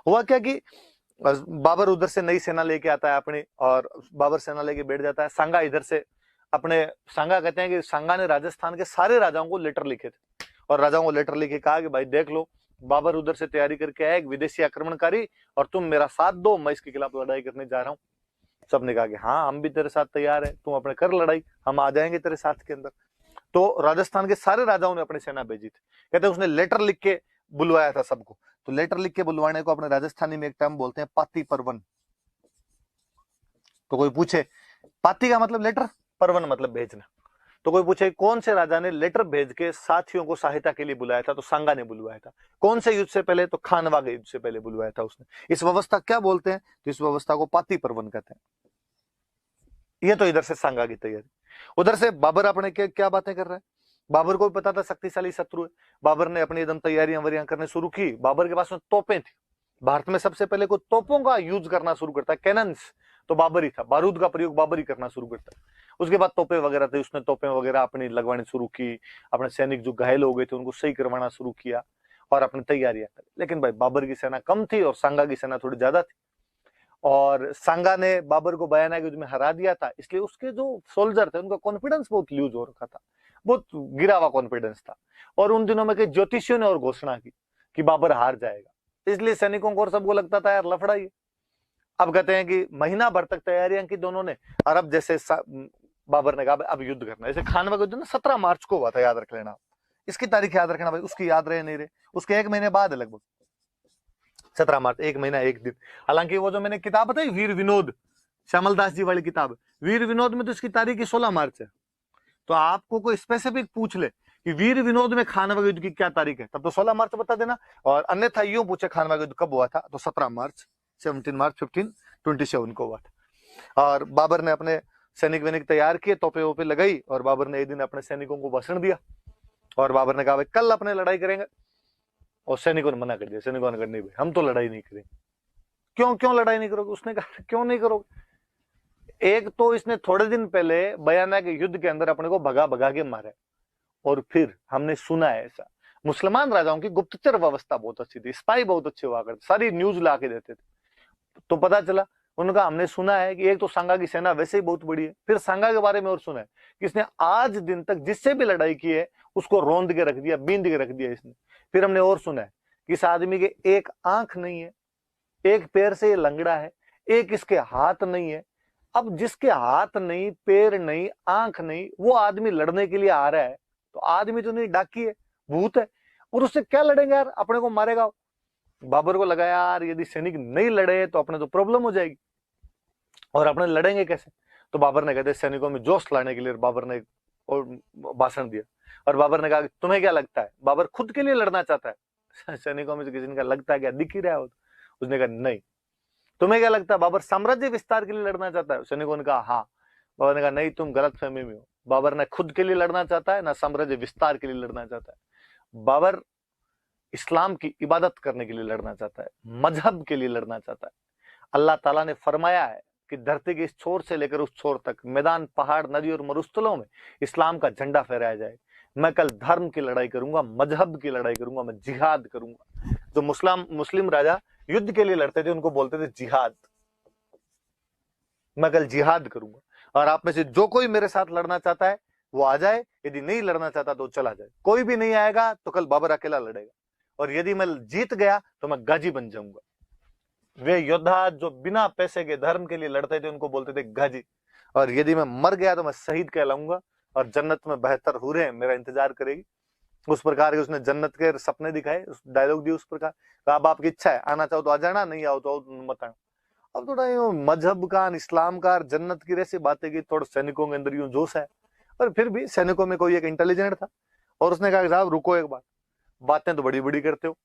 हुआ क्या कि बाबर उधर से नई सेना लेके आता है अपनी, और बाबर सेना लेके बैठ जाता है। सांगा इधर से अपने, सांगा कहते हैं कि सांगा ने राजस्थान के सारे राजाओं को लेटर लिखे थे, और राजाओं को लेटर लिखे कहा कि भाई देख लो, बाबर उधर से तैयारी करके आया एक विदेशी आक्रमणकारी, और तुम मेरा साथ दो, मैं इसके खिलाफ लड़ाई करने जा रहा हूँ। सबने कहा कि हाँ हम भी तेरे साथ तैयार है, तुम अपने कर लड़ाई, हम आ जाएंगे तेरे साथ के अंदर। तो राजस्थान के सारे राजाओं ने अपनी सेना भेजी थी। कहते हैं उसने लेटर लिख के बुलवाया था सबको। तो लेटर लिख के बुलवाने को अपने राजस्थानी में एक टर्म बोलते हैं पाती परवन। तो कोई पूछे, पाती का मतलब लेटर, परवन मतलब भेजना। तो कोई पूछे कौन से राजा ने लेटर भेज के साथियों को सहायता के लिए बुलाया था, तो सांगा ने बुलवाया था। कौन से युद्ध से पहले, तो खानवा के युद्ध से पहले बुलवाया था उसने। इस व्यवस्था क्या बोलते हैं, तो इस व्यवस्था को पाती परवन कहते हैं। ये तो इधर से सांगा की तैयारी। उधर से बाबर अपने क्या बातें कर रहा है। बाबर को भी पता था शक्तिशाली शत्रु है। बाबर ने अपनी एकदम तैयारियां वरियां करने शुरू की। बाबर के पास में तोपें थी। भारत में सबसे पहले कोई तोपों का यूज करना शुरू करता है, कैनन्स, तो बाबर ही था। बारूद का प्रयोग बाबर ही करना शुरू करता है। उसके बाद तोपे वगैरह थे, उसने तोपे वगैरह अपनी लगवानी शुरू की। अपने सैनिक जो घायल हो गए थे उनको सही करवाना शुरू किया और अपनी तैयारियां करी। लेकिन भाई बाबर की सेना कम थी और सांगा की सेना थोड़ी ज्यादा थी। और सांगा ने बाबर को बयाना के युद्ध में हरा दिया था, इसलिए उसके जो सोल्जर थे उनका कॉन्फिडेंस बहुत लूज हो रखा था, बहुत गिरा हुआ कॉन्फिडेंस था। और उन दिनों में कई ज्योतिषियों ने और घोषणा की कि बाबर हार जाएगा। इसलिए सैनिकों को और सबको लगता था यार लफड़ा ही। अब कहते हैं कि महीना भर तक तैयारियां की दोनों ने, और अब जैसे बाबर ने कहा अब युद्ध करना है। जैसे खानवा का युद्ध ना 17 मार्च को हुआ था, याद रख लेना। इसकी तारीख याद रखना भाई, उसकी याद रहे नहीं रहे, उसके एक महीने बाद है लगभग 17 मार्च, एक महीना एक दिन। हालांकि वो जो मैंने किताब बताई वीर विनोद, श्यामल दास जी वाली किताब, वीर विनोद में तो इसकी तारीख ही 16 मार्च है। तो आपको कोई स्पेसिफिक पूछ ले कि वीर विनोद में खानवा युद्ध की क्या तारीख है, तब तो 16 मार्च बता देना। और अन्यथा यूं पूछे खानवा युद्ध कब हुआ था, तो 17 मार्च, 17 मार्च 1527 को हुआ था। और बाबर ने अपने सैनिक वैनिक तैयार किए, तोपे वोपे लगाई, और बाबर ने एक दिन अपने सैनिकों को भाषण दिया। और बाबर ने कहा भाई कल अपने लड़ाई करेंगे। और सैनिकों ने मना कर दिया। सैनिकों ने कहा नहीं भाई हम तो लड़ाई नहीं करेंगे। क्यों क्यों लड़ाई नहीं करोगे? उसने कहा क्यों नहीं करोगे? एक तो इसने थोड़े दिन पहले बयाना के युद्ध के अंदर अपने को भगा भगा के मारा, और फिर हमने सुना है ऐसा। मुसलमान राजाओं की गुप्तचर व्यवस्था बहुत अच्छी थी, स्पाई बहुत अच्छे हुआ करते, सारी न्यूज ला के देते थे। तो पता चला, उनका हमने सुना है कि एक तो सांगा की सेना वैसे ही बहुत बड़ी है, फिर सांगा के बारे में और सुना है कि इसने आज दिन तक जिससे भी लड़ाई की है उसको रौंद के रख दिया, बींद के रख दिया इसने। फिर हमने और सुना है कि इस आदमी के एक आंख नहीं है, एक पैर से ये लंगड़ा है, एक इसके हाथ नहीं है। अब जिसके हाथ नहीं, पैर नहीं, आंख नहीं, वो आदमी लड़ने के लिए आ रहा है, तो आदमी तो नहीं, डाकी है, भूत है, और उससे क्या लड़ेंगे यार, अपने को मारेगा। बाबर को लगा यार यदि सैनिक नहीं लड़े तो अपने तो प्रॉब्लम हो जाएगी, और अपने लड़ेंगे कैसे। तो बाबर ने कहते सैनिकों में जोश लाने के लिए बाबर ने और भाषण दिया। और बाबर ने कहा तुम्हें क्या लगता है, बाबर खुद के लिए लड़ना चाहता है? सैनिकों में से किसी ने कहा लगता है क्या, दिख ही रहा हो? उसने कहा नहीं। तुम्हें क्या लगता है, बाबर साम्राज्य विस्तार के लिए लड़ना चाहता है? सैनिकों ने कहा हाँ। बाबर ने कहा नहीं, तुम गलत फहमी में हो। बाबर ने खुद के लिए लड़ना चाहता है ना साम्राज्य विस्तार के लिए लड़ना चाहता है। बाबर इस्लाम की इबादत करने के लिए लड़ना चाहता है, मजहब के लिए लड़ना चाहता है। अल्लाह ताला ने फरमाया है कि धरती के इस छोर से लेकर उस छोर तक, मैदान, पहाड़, नदी और मरुस्थलों में इस्लाम का झंडा फहराया जाए। मैं कल धर्म की लड़ाई करूंगा, मजहब की लड़ाई करूंगा, मैं जिहाद करूंगा। जो मुस्लिम राजा युद्ध के लिए लड़ते थे उनको बोलते थे जिहाद। मैं कल जिहाद करूंगा, और आप में से जो कोई मेरे साथ लड़ना चाहता है वो आ जाए, यदि नहीं लड़ना चाहता तो चला जाए। कोई भी नहीं आएगा तो कल बाबर अकेला लड़ेगा, और यदि मैं जीत गया तो मैं गाजी बन जाऊंगा। वे योद्धा जो बिना पैसे के धर्म के लिए लड़ते थे उनको बोलते थे गाजी। और यदि मैं मर गया तो मैं शहीद कहलाऊंगा, और जन्नत में बेहतर हुरे मेरा इंतजार करेगी। उस प्रकार के उसने जन्नत के सपने दिखाए, उस डायलॉग दिए उस प्रकार। अब आपकी इच्छा है, आना चाहो तो आ जाना, नहीं आओ तो मत आना। अब थोड़ा मजहब का, इस्लाम का, जन्नत की ऐसी बातें की, थोड़ा सैनिकों के अंदर यूं जोश है। पर फिर भी सैनिकों में कोई एक इंटेलिजेंट था, और उसने कहा साहब रुको एक बात, बातें तो बड़ी बड़ी करते हो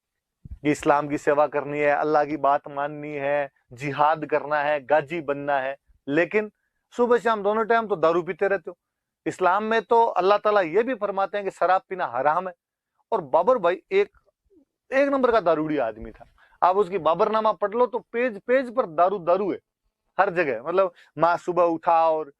कि इस्लाम की सेवा करनी है, अल्लाह की बात माननी है, जिहाद करना है, गाजी बनना है, लेकिन सुबह शाम दोनों टाइम तो दारू पीते रहते हो। इस्लाम में तो अल्लाह ताला ये भी फरमाते हैं कि शराब पीना हराम है। और बाबर भाई एक एक नंबर का दारूड़ी आदमी था। आप उसकी बाबरनामा पढ़ लो तो पेज पेज पर दारू दारू है हर जगह। मतलब माँ सुबह उठा और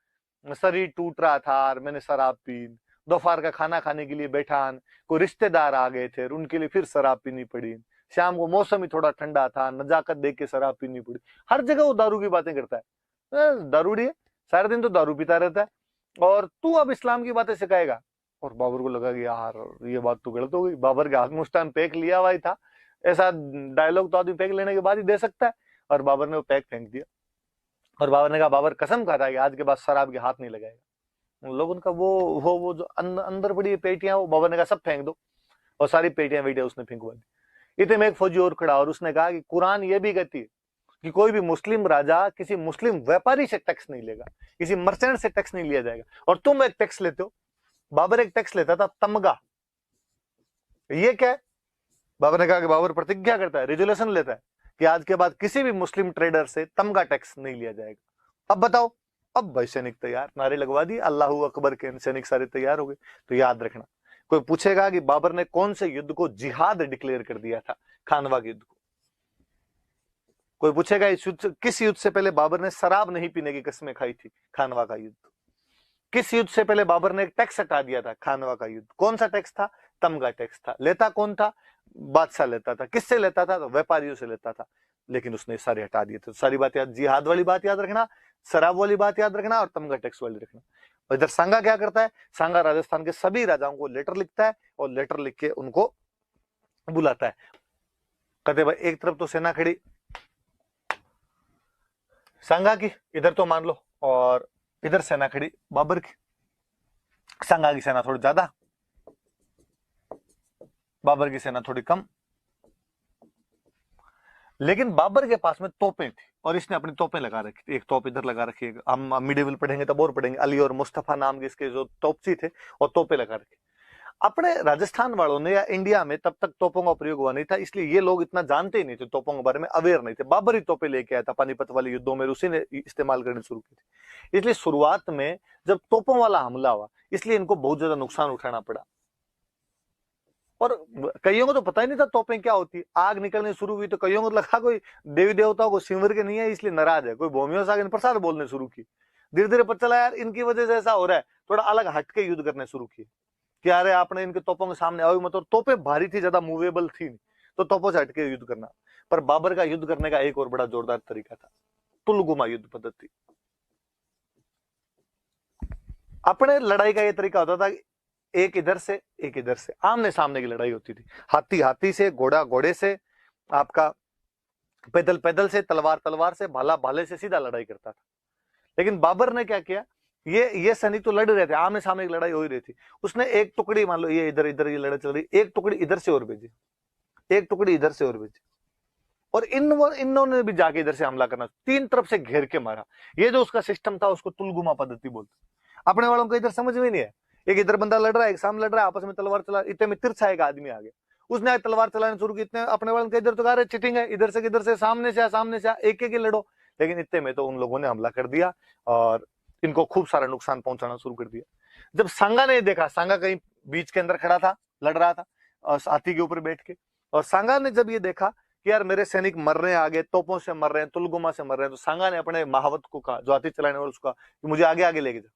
शरीर टूट रहा था और मैंने शराब पी, दोपहर का खाना खाने के लिए बैठा, कोई रिश्तेदार आ गए थे उनके लिए फिर शराब पीनी पड़ी, शाम को मौसम ही थोड़ा ठंडा था, नजाकत देख के शराब पीनी पड़ी। हर जगह वो दारू की बातें करता है, दारूड़ी है, सारे दिन तो दारू पीता रहता है, और तू अब इस्लाम की बातें सिखाएगा। और बाबर को लगा कि यार ये बात तो गलत हो गई। बाबर के हाथ में उस टाइम पैक लिया हुआ ही था, ऐसा डायलॉग तो आदमी पैक लेने के बाद ही दे सकता है, और बाबर ने वो पैक फेंक दिया। और बाबर ने कहा, बाबर कसम खाता है कि आज के बाद शराब के हाथ नहीं लगाएगा। लोग उनका वो जो अंदर पड़ी पेटियां, वो बाबर ने कहा सब फेंक दो, और सारी पेटियां वेटियां उसने फेंकवा दी। इतने में एक फौजी और खड़ा, और उसने कहा कि कुरान ये भी कहती है कि कोई भी मुस्लिम राजा किसी मुस्लिम व्यापारी से टैक्स नहीं लेगा, किसी मर्चेंट से टैक्स नहीं लिया जाएगा, और तुम एक टैक्स लेते हो। बाबर एक टैक्स लेता था, तमगा। ये क्या है? बाबर ने कहा कि बाबर प्रतिज्ञा करता है, रेजुलेशन लेता है कि आज के बाद किसी भी मुस्लिम ट्रेडर से तमगा टैक्स नहीं लिया जाएगा। अब बताओ, अब भाई सैनिक तैयार, नारे लगवा दिए अल्लाहू अकबर के, सैनिक सारे तैयार हो गए। तो याद रखना, कोई पूछेगा कि बाबर ने कौन से युद्ध को जिहाद डिक्लेयर कर दिया था, खानवा के युद्ध को। कोई पूछेगा इस युद्ध, किस युद्ध से पहले बाबर ने शराब नहीं पीने की कसमें खाई थी, खानवा का युद्ध। किस युद्ध से पहले बाबर ने एक टैक्स हटा दिया था, खानवा का युद्ध। कौन सा टैक्स था? तमगा टैक्स था। लेता कौन था? बादशाह लेता था। किससे लेता था? तो व्यापारियों से लेता था, लेकिन उसने सारे हटा दिए थे। सारी बात याद, जिहाद वाली बात याद रखना, शराब वाली बात याद रखना, और तमगा टैक्स वाली रखना। और इधर सांगा क्या करता है? सांगा राजस्थान के सभी राजाओं को लेटर लिखता है, और लेटर लिख के उनको बुलाता है। कहते भाई एक तरफ तो सेना खड़ी सांगा की, इधर तो मान लो, और इधर सेना खड़ी बाबर की। सांगा की सेना थोड़ी ज्यादा, बाबर की सेना थोड़ी कम, लेकिन बाबर के पास में तोपें थी, और इसने अपनी तोपें लगा रखी थी। एक तोप इधर लगा रखी है, हम मिडेवल पढ़ेंगे तब और पढ़ेंगे, अली और मुस्तफा नाम के इसके जो तोपची थे, और तोपें लगा रखी। अपने राजस्थान वालों ने या इंडिया में तब तक तोपों का प्रयोग हुआ नहीं था, इसलिए ये लोग इतना जानते ही नहीं थे, तोपों के बारे में अवेयर नहीं थे। बाबर ही तोपें लेके आया था पानीपत वाले युद्धों में, उसी ने इस्तेमाल करनी शुरू की थी। इसलिए शुरुआत में जब तोपों वाला हमला हुआ, इसलिए इनको बहुत ज्यादा नुकसान उठाना पड़ा। और कईयों को तो पता ही नहीं था तोपें क्या होती। आग निकलनी शुरू हुई तो कईयों को लगा कोई देवी देवताओं को सिमर के नहीं है इसलिए नाराज है, कोई भूमियों से आगे प्रसाद बोलने शुरू की। धीरे धीरे पता चला यार इनकी वजह से ऐसा हो रहा है, थोड़ा अलग हटके युद्ध करने शुरू किए कि अरे आपने इनके तोपों के सामने आओ, मतलब तोपें भारी थी, ज्यादा मूवेबल थी नहीं, तो तोपों से हटके युद्ध करना। पर बाबर का युद्ध करने का एक और बड़ा जोरदार तरीका था, तुलगुमा युद्ध पद्धति। अपने लड़ाई का यह तरीका होता था, एक इधर से एक इधर से, आमने सामने की लड़ाई होती थी। हाथी हाथी से, घोड़ा घोड़े से, आपका पैदल पैदल से, तलवार तलवार से, भाला भाले से, सीधा लड़ाई करता था। लेकिन बाबर ने क्या किया, ये सैनिक तो लड़ रहे थे, आमने सामने की लड़ाई हो ही रही थी। उसने एक टुकड़ी, मान लो ये इधर इधर ये लड़ाई चल रही, एक टुकड़ी इधर से और भेजी, एक टुकड़ी इधर से और भेजी, और इन्होंने भी जाके इधर से हमला करना, तीन तरफ से घेर के मारा। ये जो उसका सिस्टम था उसको तुलगुमा पद्धति बोलते। अपने वालों को इधर समझ में नहीं है, एक इधर बंदा लड़ रहा है, एक सामने लड़ रहा है, आपस में तलवार चला, इतने में तिरछा एक आदमी आ गया, उसने आज तलवार चलाने शुरू की। इतने अपने वालों के इधर तो कह रहे चिटिंग है, इधर से किधर से, सामने से सामने से, एक एक ही लड़ो। लेकिन इतने में तो उन लोगों ने हमला कर दिया और इनको खूब सारा नुकसान पहुंचाना शुरू कर दिया। जब सांगा ने देखा, सांगा कहीं बीच के अंदर खड़ा था, लड़ रहा था और हाथी के ऊपर बैठ के, और सांगा ने जब ये देखा कि यार मेरे सैनिक मर रहे हैं, आगे तोपों से मर रहे हैं, तुलगुमा से मर रहे हैं, तो सांगा ने अपने महावत को कहा, जो हाथी चलाने वाला, उसका कि मुझे आगे आगे लेके जाओ।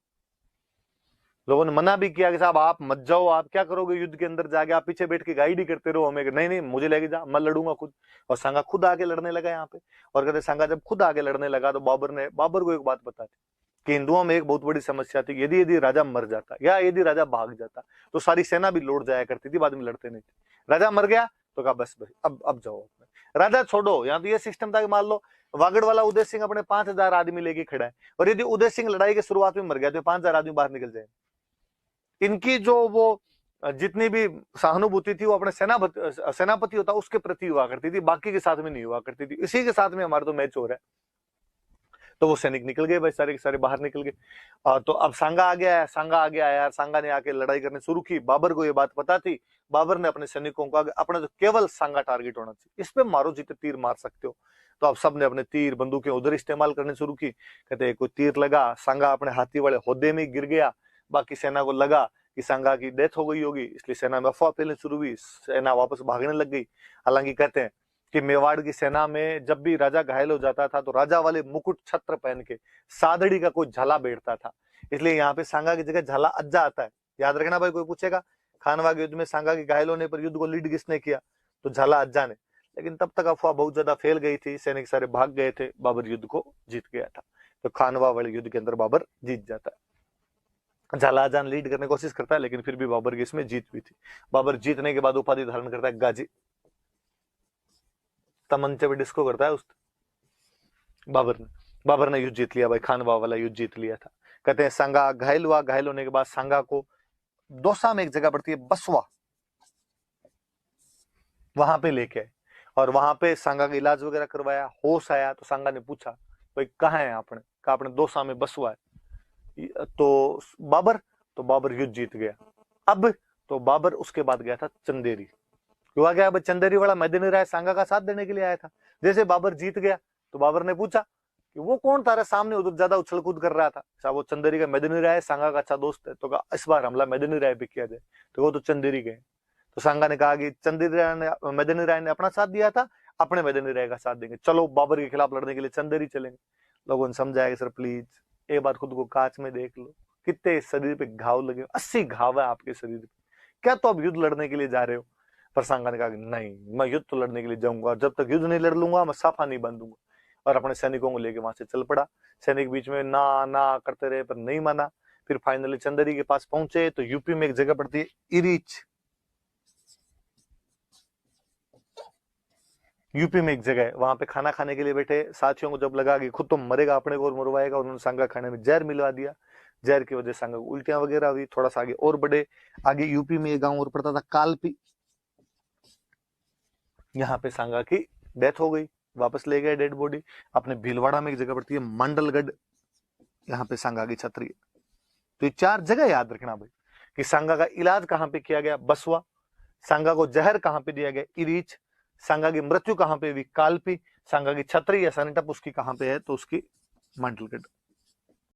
लोगों ने मना भी किया कि साहब आप मत जाओ, आप क्या करोगे युद्ध के अंदर जाके, आप पीछे बैठ के गाइड ही करते रहो हमें। नहीं नहीं मुझे लेके जा, मैं लड़ूंगा खुद। और सांगा खुद आगे लड़ने लगा यहाँ पे। और कहते सांगा जब खुद आगे लड़ने लगा तो बाबर को एक बात बता दी कि हिंदुओं में एक बहुत बड़ी समस्या थी, यदि राजा मर जाता या यदि राजा भाग जाता तो सारी सेना भी लौट जाया करती थी, बाद में लड़ते नहीं थे। राजा मर गया तो कहा बस भाई अब जाओ, राजा छोड़ो। यहाँ तो ये सिस्टम था कि मान लो वागड़ वाला उदय सिंह अपने 5000 आदमी लेके खड़ा है, और यदि उदय सिंह लड़ाई की शुरुआत में मर गया तो 5000 आदमी बाहर निकल जाए। इनकी जो वो जितनी भी सहानुभूति थी वो अपने सेनापति होता उसके प्रति हुआ करती थी, बाकी के साथ में नहीं हुआ करती थी। इसी के साथ में हमारा तो मैच हो रहा है। तो वो सैनिक निकल गए भाई, सारे के सारे बाहर निकल गए। तो अब सांगा आ गया है यार, सांगा ने आके लड़ाई करनी शुरू की। बाबर को ये बात पता थी। बाबर ने अपने सैनिकों को अपना तो केवल सांगा टारगेट होना चाहिए, इस पे मारो जितने तीर मार सकते हो। तो अब सबने अपने तीर बंदूकें उधर इस्तेमाल करनी शुरू की। कहते कोई तीर लगा, सांगा अपने हाथी वाले होदे में गिर गया। बाकी सेना को लगा कि सांगा की डेथ हो गई होगी, इसलिए सेना में अफवाह फैलनी शुरू हुई, सेना वापस भागने लग गई। हालांकि कहते हैं कि मेवाड़ की सेना में जब भी राजा घायल हो जाता था तो राजा वाले मुकुट छत्र पहन के सादड़ी का कोई झाला बैठता था, इसलिए यहाँ पे सांगा की जगह झाला अज्जा आता है। याद रखना भाई, कोई पूछेगा खानवा के युद्ध में सांगा के घायल होने पर युद्ध को लीड किसने किया, तो झाला अज्जा ने। लेकिन तब तक अफवाह बहुत ज्यादा फैल गई थी, सैनिक सारे भाग गए थे, बाबर युद्ध को जीत गया था। तो खानवा वाले युद्ध के अंदर बाबर जीत जाता है। झालाजान लीड करने की कोशिश करता है, लेकिन फिर भी बाबर की इसमें जीत हुई थी। बाबर जीतने के बाद उपाधि धारण करता है गाजी, तमंचे पे डिस्को करता है उस बाबर ने युद्ध जीत लिया भाई, खानवा वाला युद्ध जीत लिया था। कहते हैं सांगा घायल हुआ, घायल होने के बाद सांगा को दौसा में एक जगह पड़ती है बसवा, वहां पे लेके आए और वहां पे सांगा का इलाज वगैरह करवाया, होश आया तो सांगा ने पूछा भाई कहाँ है आपने, कहा आपने दौसा में बसवा है। तो बाबर युद्ध जीत गया। अब तो बाबर उसके बाद गया था चंदेरी, हुआ क्या, चंदेरी वाला मैदानी राय सांगा का साथ देने के लिए आया था। जैसे बाबर जीत गया तो बाबर ने पूछा कि वो कौन तारे सामने उधर ज्यादा उछल कूद कर रहा था, वो चंदेरी का मैदानी राय, सांगा का अच्छा दोस्त है। तो कहा इस बार हमला मैदानी राय पे किया जाए, तो वो तो चंदेरी गए। तो सांगा ने कहा कि चंदेरी राय ने, मैदानी राय ने अपना साथ दिया था, अपने मैदानी राय का साथ देंगे, चलो बाबर के खिलाफ लड़ने के लिए चंदेरी चलेंगे। लोगों ने समझाया कि सर प्लीज एक बार खुद को कांच में देख लो, कितने शरीर पे घाव लगे, 80 घाव है आपके शरीर पे, क्या तो अब युद्ध लड़ने के लिए जा रहे हो। पर सांगा ने कहा नहीं, मैं युद्ध तो लड़ने के लिए जाऊंगा, और जब तक युद्ध नहीं लड़ लूंगा मैं साफा नहीं बांधूंगा। और अपने सैनिकों को लेके वहां से चल पड़ा। सैनिक बीच में ना ना करते रहे पर नहीं माना। फिर फाइनली चंदेरी के पास पहुंचे तो यूपी में एक जगह पड़ती है इरीच, यूपी में एक जगह है, वहां पे खाना खाने के लिए बैठे। साथियों को जब लगा कि खुद तो मरेगा, अपने को और मरवाएगा, उन्होंने सांगा खाने में जहर मिलवा दिया। जहर की वजह से सांगा को उल्टियां वगैरह हुई। थोड़ा सा आगे और बढ़े, आगे यूपी में एक गांव और पड़ता था कालपी, यहाँ पे सांगा की डेथ हो गई। वापस ले गए डेड बॉडी। अपने भीलवाड़ा में एक जगह पड़ती है मंडलगढ़, यहाँ पे सांगा की छतरी है। तो ये 4 जगह याद रखना भाई कि सांगा का इलाज कहाँ पे किया गया, बसवा। सांगा को जहर कहाँ पे दिया गया, इरीच। सांगा की मृत्यु कहाँ पे हुई, कालपी। सांगा की छतरी या सैनिटप उसकी कहाँ पे है, तो उसकी मंडलगढ़।